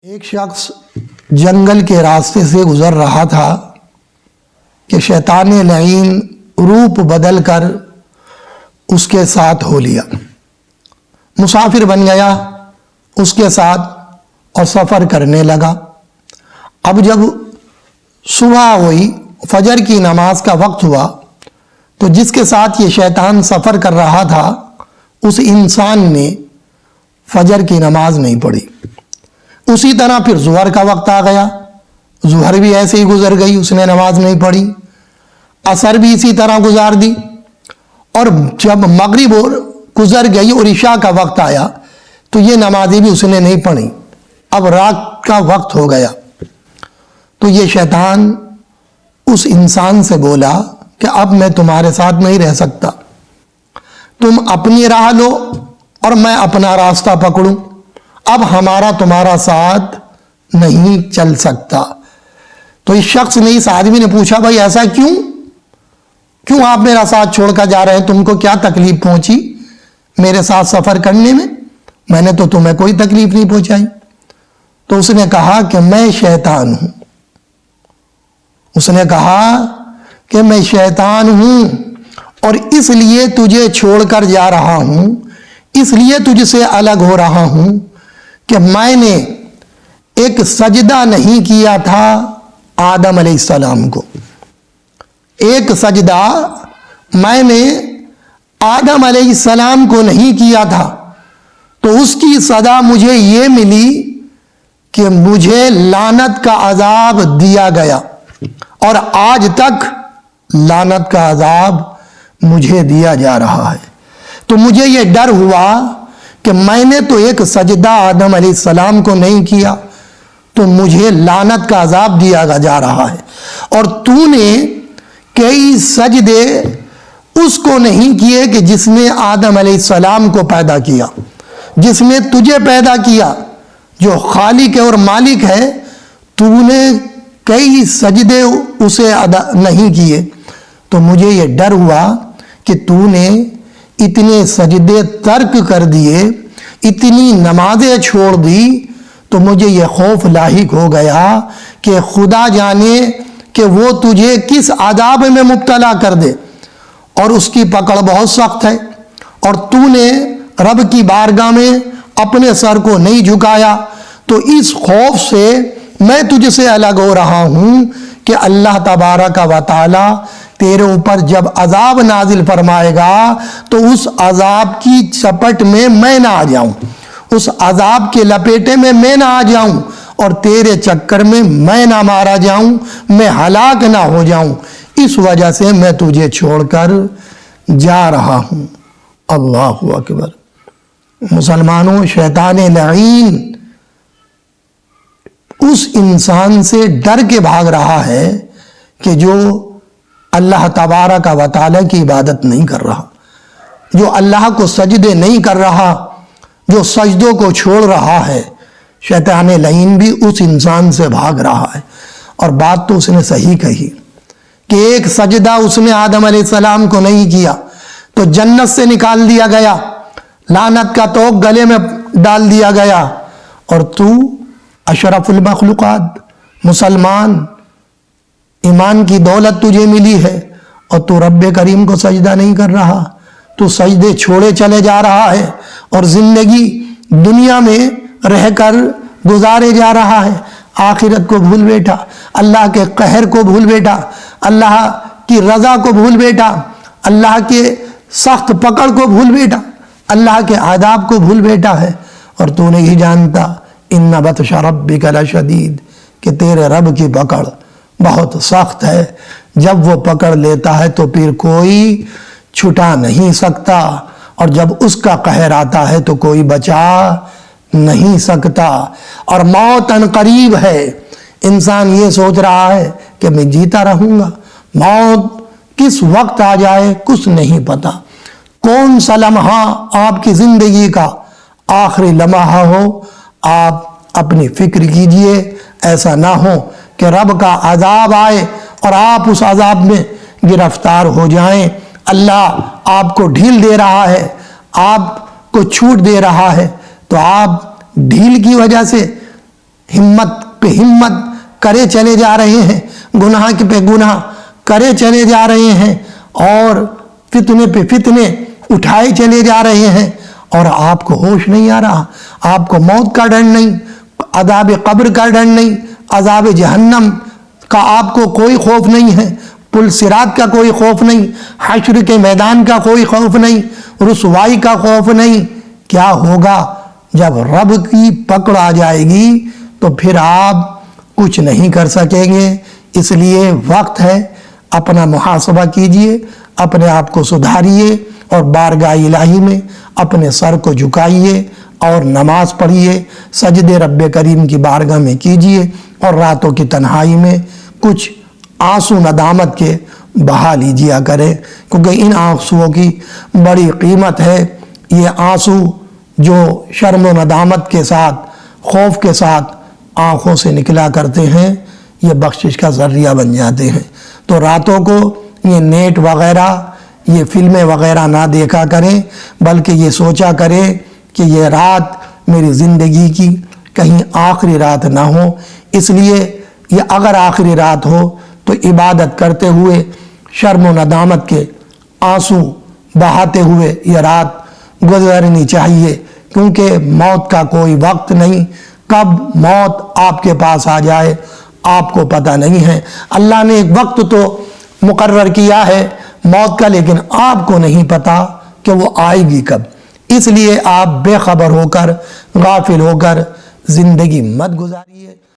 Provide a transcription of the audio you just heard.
ایک شخص جنگل کے راستے سے گزر رہا تھا کہ شیطان لعین روپ بدل کر اس کے ساتھ ہو لیا، مسافر بن گیا اس کے ساتھ اور سفر کرنے لگا۔ اب جب صبح ہوئی، فجر کی نماز کا وقت ہوا، تو جس کے ساتھ یہ شیطان سفر کر رہا تھا اس انسان نے فجر کی نماز نہیں پڑھی۔ اسی طرح پھر ظہر کا وقت آ گیا، ظہر بھی ایسے ہی گزر گئی، اس نے نماز نہیں پڑھی۔ عصر بھی اسی طرح گزار دی، اور جب مغرب گزر گئی اور عشاء کا وقت آیا تو یہ نمازیں بھی اس نے نہیں پڑھی۔ اب رات کا وقت ہو گیا تو یہ شیطان اس انسان سے بولا کہ اب میں تمہارے ساتھ نہیں رہ سکتا، تم اپنی راہ لو اور میں اپنا راستہ پکڑوں، اب ہمارا تمہارا ساتھ نہیں چل سکتا۔ تو اس شخص نے، اس آدمی نے پوچھا، بھائی ایسا کیوں آپ میرا ساتھ چھوڑ کر جا رہے ہیں؟ تم کو کیا تکلیف پہنچی میرے ساتھ سفر کرنے میں نے تو تمہیں کوئی تکلیف نہیں پہنچائی۔ تو اس نے کہا کہ میں شیطان ہوں، اس نے کہا کہ میں شیطان ہوں اور اس لیے تجھے چھوڑ کر جا رہا ہوں، اس لیے تجھ سے الگ ہو رہا ہوں کہ میں نے ایک سجدہ نہیں کیا تھا آدم علیہ السلام کو، ایک سجدہ میں نے آدم علیہ السلام کو نہیں کیا تھا، تو اس کی سزا مجھے یہ ملی کہ مجھے لعنت کا عذاب دیا گیا، اور آج تک لعنت کا عذاب مجھے دیا جا رہا ہے۔ تو مجھے یہ ڈر ہوا کہ میں نے تو ایک سجدہ آدم علیہ السلام کو نہیں کیا، تو مجھے لعنت کا عذاب دیا جا رہا ہے، اور تو نے کئی سجدے اس کو نہیں کیے کہ جس نے آدم علیہ السلام کو پیدا کیا، جس نے تجھے پیدا کیا، جو خالق ہے اور مالک ہے، تو نے کئی سجدے اسے ادا نہیں کیے۔ تو مجھے یہ ڈر ہوا کہ تو نے اتنے سجدے ترک کر دیے، اتنی نمازیں چھوڑ دی، تو مجھے یہ خوف لاحق ہو گیا کہ خدا جانے کہ وہ تجھے کس عذاب میں مبتلا کر دے، اور اس کی پکڑ بہت سخت ہے، اور تو نے رب کی بارگاہ میں اپنے سر کو نہیں جھکایا۔ تو اس خوف سے میں تجھ سے الگ ہو رہا ہوں کہ اللہ تبارک و تعالی تیرے اوپر جب عذاب نازل فرمائے گا تو اس عذاب کی چپٹ میں نہ آ جاؤں، اس عذاب کے لپیٹے میں نہ آ جاؤں، اور تیرے چکر میں نہ مارا جاؤں، میں ہلاک نہ ہو جاؤں، اس وجہ سے میں تجھے چھوڑ کر جا رہا ہوں۔ اللہ اکبر۔ مسلمانوں، شیطان لعین اس انسان سے ڈر کے بھاگ رہا ہے کہ جو اللہ تبارک و تعالیٰ کی عبادت نہیں کر رہا، جو اللہ کو سجدے نہیں کر رہا، جو سجدوں کو چھوڑ رہا ہے، شیطان لعین بھی اس انسان سے بھاگ رہا ہے۔ اور بات تو اس نے صحیح کہی کہ ایک سجدہ اس نے آدم علیہ السلام کو نہیں کیا تو جنت سے نکال دیا گیا، لعنت کا توق گلے میں ڈال دیا گیا، اور تو اشرف المخلوقات مسلمان، ایمان کی دولت تجھے ملی ہے، اور تو رب کریم کو سجدہ نہیں کر رہا، تو سجدے چھوڑے چلے جا رہا ہے، اور زندگی دنیا میں رہ کر گزارے جا رہا ہے، آخرت کو بھول بیٹھا، اللہ کے قہر کو بھول بیٹھا، اللہ کی رضا کو بھول بیٹھا، اللہ کے سخت پکڑ کو بھول بیٹھا، اللہ کے عذاب کو بھول بیٹھا ہے، اور تو نہیں جانتا ان بطش ربک لشدید کہ تیرے رب کی پکڑ بہت سخت ہے، جب وہ پکڑ لیتا ہے تو پھر کوئی چھٹا نہیں سکتا، اور جب اس کا قہر آتا ہے تو کوئی بچا نہیں سکتا، اور موت ان قریب ہے۔ انسان یہ سوچ رہا ہے کہ میں جیتا رہوں گا، موت کس وقت آ جائے کچھ نہیں پتا، کون سا لمحہ آپ کی زندگی کا آخری لمحہ ہو۔ آپ اپنی فکر کیجئے، ایسا نہ ہو کہ رب کا عذاب آئے اور آپ اس عذاب میں گرفتار ہو جائیں۔ اللہ آپ کو ڈھیل دے رہا ہے، آپ کو چھوٹ دے رہا ہے، تو آپ ڈھیل کی وجہ سے ہمت پہ ہمت کرے چلے جا رہے ہیں، گناہ پہ گناہ کرے چلے جا رہے ہیں، اور فتنے پہ فتنے اٹھائے چلے جا رہے ہیں، اور آپ کو ہوش نہیں آ رہا، آپ کو موت کا ڈر نہیں، عذاب قبر کا ڈر نہیں، عذاب جہنم کا آپ کو کوئی خوف نہیں ہے، پل صراط کا کوئی خوف نہیں، حشر کے میدان کا کوئی خوف نہیں، رسوائی کا خوف نہیں۔ کیا ہوگا جب رب کی پکڑ آ جائے گی تو پھر آپ کچھ نہیں کر سکیں گے۔ اس لیے وقت ہے، اپنا محاسبہ کیجئے، اپنے آپ کو سدھاریے، اور بارگاہ الہی میں اپنے سر کو جھکائیے اور نماز پڑھیے، سجدے رب کریم کی بارگاہ میں کیجئے، اور راتوں کی تنہائی میں کچھ آنسو ندامت کے بہا لیجیا کریں، کیونکہ ان آنسوؤں کی بڑی قیمت ہے۔ یہ آنسو جو شرم و ندامت کے ساتھ، خوف کے ساتھ آنکھوں سے نکلا کرتے ہیں، یہ بخشش کا ذریعہ بن جاتے ہیں۔ تو راتوں کو یہ نیٹ وغیرہ، یہ فلمیں وغیرہ نہ دیکھا کریں، بلکہ یہ سوچا کریں کہ یہ رات میری زندگی کی کہیں آخری رات نہ ہو، اس لیے یہ اگر آخری رات ہو تو عبادت کرتے ہوئے شرم و ندامت کے آنسو بہاتے ہوئے یہ رات گزرنی چاہیے، کیونکہ موت کا کوئی وقت نہیں، کب موت آپ کے پاس آ جائے آپ کو پتہ نہیں ہے۔ اللہ نے ایک وقت تو مقرر کیا ہے موت کا، لیکن آپ کو نہیں پتہ کہ وہ آئے گی کب، اس لیے آپ بے خبر ہو کر، غافل ہو کر زندگی مت گزاریے۔